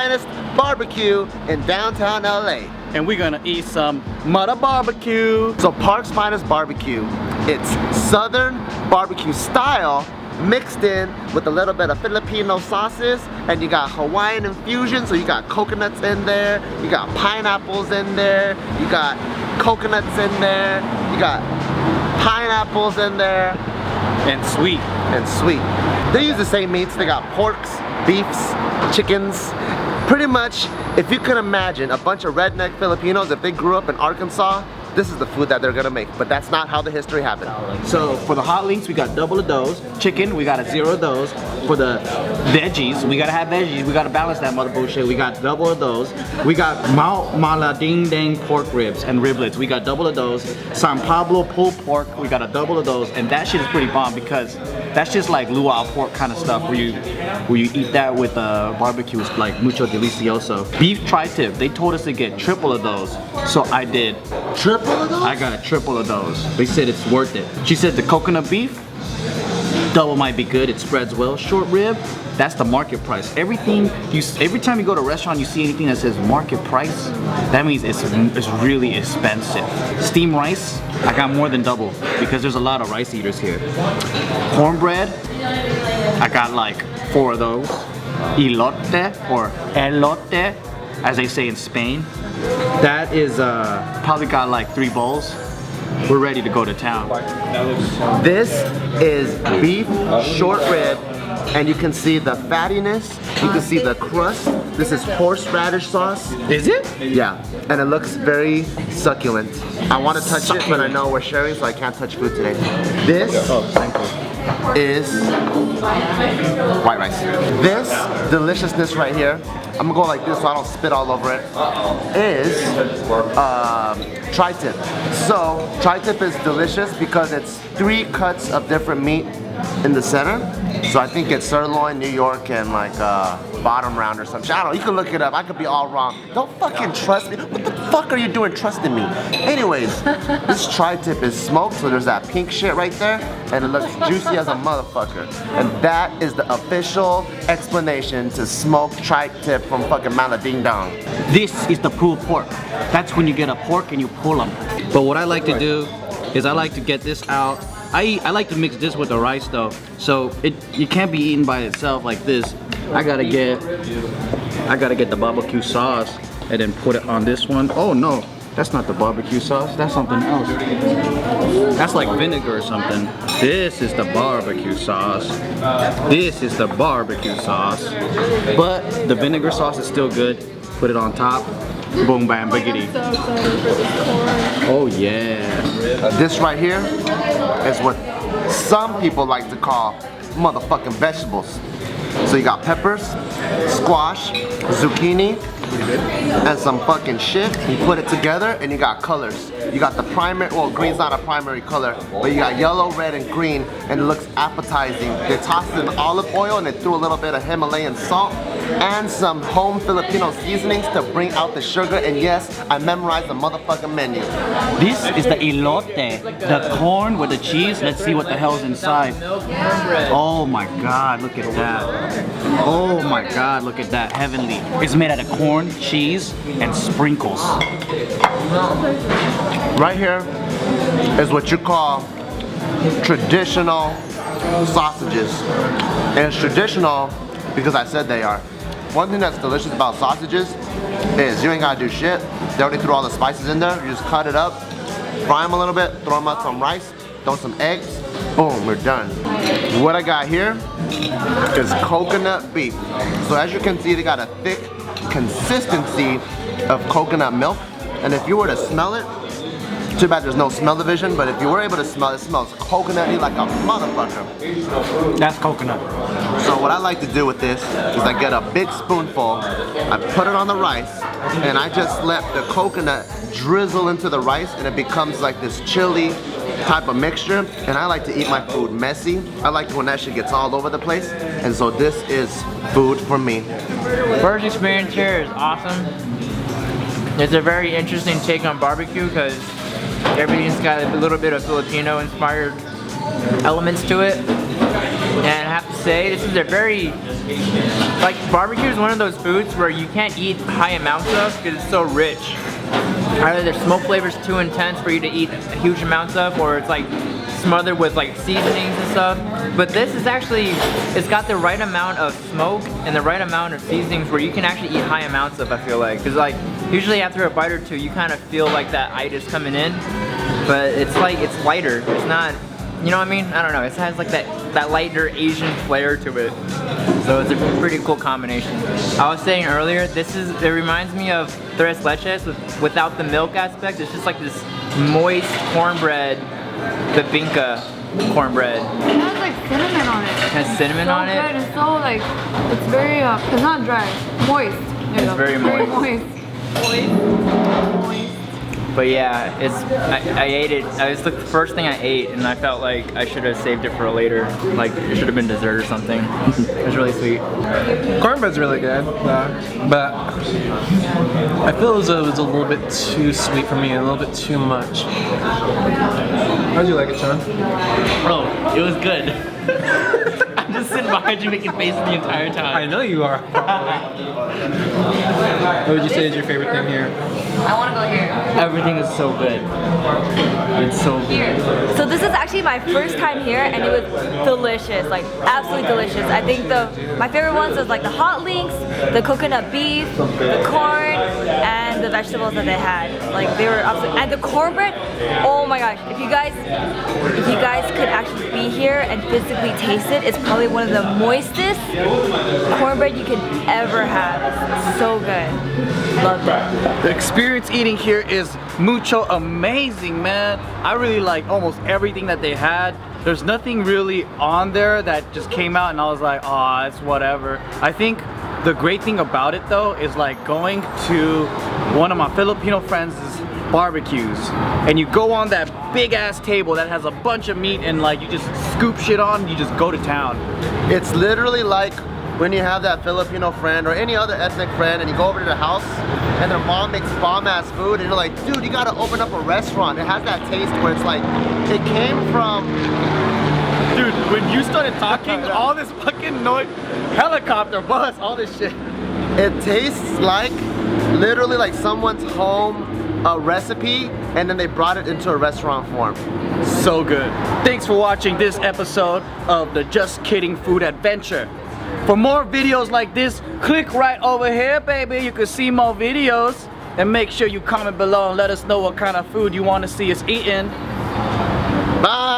finest barbecue in downtown LA. And we're gonna eat some mother barbecue. So Park's Finest Barbecue, it's Southern barbecue style mixed in with a little bit of Filipino sauces, and you got Hawaiian infusion, so you got coconuts in there, you got pineapples in there, you got coconuts in there, you got pineapples in there. And sweet. And sweet. They use the same meats. They got porks, beefs, chickens. Pretty much, if you can imagine a bunch of redneck Filipinos, if they grew up in Arkansas, this is the food that they're gonna make, but that's not how the history happened. So for the hot links, we got double of those. Chicken, we got a 0 of those. For the veggies, we gotta have veggies. We gotta balance that mother bullshit. We got double of those. We got mala ding dang pork ribs and riblets. We got double of those. San Pablo pulled pork, we got a double of those. And that shit is pretty bomb because that's just like luau pork kind of stuff where you eat that with barbecue. It's like mucho delicioso. Beef tri-tip, they told us to get triple of those. So I did. Triple of those? I got a triple of those. They said it's worth it. She said the coconut beef, double might be good, it spreads well. Short rib, that's the market price. Every time you go to a restaurant, you see anything that says market price, that means it's really expensive. Steamed rice, I got more than double because there's a lot of rice eaters here. Cornbread, I got like 4 of those. Elote or elote, as they say in Spain. That is probably got like 3 bowls. We're ready to go to town. This is beef short rib, and you can see the fattiness, you can see the crust. This is horseradish sauce. Is it? Yeah, and it looks very succulent. I want to touch it, but I know we're sharing, so I can't touch food today. This is white rice. This deliciousness right here, I'm gonna go like this so I don't spit all over it, is tri-tip. So tri-tip is delicious because it's 3 cuts of different meat in the center. So I think it's sirloin, New York, and like bottom round or something. I don't know, you can look it up, I could be all wrong. Don't fucking trust me. What the fuck are you doing trusting me? Anyways, this tri-tip is smoked, so there's that pink shit right there, and it looks juicy as a motherfucker. And that is the official explanation to smoked tri-tip from fucking Mala Ding Dong. This is the pulled pork. That's when you get a pork and you pull them. But what I like to do is I like to get this out. I like to mix this with the rice though, so you can't be eaten by itself like this. I gotta get the barbecue sauce and then put it on this one. Oh no, that's not the barbecue sauce. That's something else. That's like vinegar or something. This is the barbecue sauce. This is the barbecue sauce. But the vinegar sauce is still good. Put it on top. Boom, bam, biggity. Oh yeah. This right here is what some people like to call motherfucking vegetables. So you got peppers, squash, zucchini, and some fucking shit. You put it together and you got colors. You got the primary, well, green's not a primary color, but you got yellow, red, and green, and it looks appetizing. They tossed it in olive oil and they threw a little bit of Himalayan salt and some home Filipino seasonings to bring out the sugar. And yes, I memorized the motherfucking menu. This is the elote, the corn with the cheese. Let's see what the hell's inside. Oh my god, look at that. Oh my god, look at that, heavenly. It's made out of corn, cheese, and sprinkles. Right here is what you call traditional sausages. And it's traditional because I said they are. One thing that's delicious about sausages is you ain't gotta do shit. They already threw all the spices in there. You just cut it up, fry them a little bit, throw them out some rice, throw some eggs, boom, we're done. What I got here is coconut beef. So as you can see, they got a thick consistency of coconut milk. And if you were to smell it, too bad there's no smell-o-vision, but if you were able to smell it, it smells coconutty like a motherfucker. That's coconut. So what I like to do with this is I get a big spoonful, I put it on the rice, and I just let the coconut drizzle into the rice, and it becomes like this chili type of mixture. And I like to eat my food messy. I like when that shit gets all over the place. And so this is food for me. First experience here is awesome. It's a very interesting take on barbecue because everything's got a little bit of Filipino inspired elements to it. And I have to say, this is a very, like, barbecue is one of those foods where you can't eat high amounts of because it's so rich. Either their smoke flavor's too intense for you to eat huge amounts of, or it's like smothered with like seasonings and stuff. But this is actually, it's got the right amount of smoke and the right amount of seasonings where you can actually eat high amounts of, I feel like. Because like, usually after a bite or two, you kind of feel like that itis coming in. But it's like, it's lighter. It's not, you know what I mean? I don't know. It has like that lighter Asian flair to it. So it's a pretty cool combination. I was saying earlier, it reminds me of tres leches without the milk aspect. It's just like this moist cornbread, the Binca cornbred. It has like cinnamon on it. It has cinnamon on it? Good. It's so like, it's very, it's not dry, moist. There you go. Very moist. Moist. But yeah, I ate it. It was the first thing I ate, and I felt like I should have saved it for later. Like it should have been dessert or something. It was really sweet. Cornbread's really good, but I feel as though it was a little bit too sweet for me, a little bit too much. How'd you like it, Sean? Bro, it was good. I'm just sitting behind you making faces the entire time. I know you are. What would you say is your favorite thing here? I want to go here. Everything is so good. It's so good. So this is actually my first time here, and it was delicious, like absolutely delicious. I think my favorite ones was like the hot links, the coconut beef, the corn, and the vegetables that they had. Like they were absolutely, and the cornbread. Oh my gosh! If you guys could actually be here and physically taste it, it's probably one of the moistest cornbread you could ever have. It's so good. Loved it. The experience eating here is mucho amazing, man. I really like almost everything that they had. There's nothing really on there that just came out and I was like, oh, it's whatever. I think the great thing about it though is like going to one of my Filipino friends' barbecues and you go on that big ass table that has a bunch of meat and like you just scoop shit on, you just go to town. It's literally like when you have that Filipino friend or any other ethnic friend and you go over to their house and their mom makes bomb ass food and you're like, dude, you gotta open up a restaurant. It has that taste where it's like, it came from... Dude, when you started talking, all this fucking noise, helicopter, bus, all this shit. It tastes like, literally like someone's home recipe and then they brought it into a restaurant form. So good. Thanks for watching this episode of the Just Kidding Food Adventure. For more videos like this, click right over here, baby. You can see more videos. And make sure you comment below and let us know what kind of food you want to see us eating. Bye!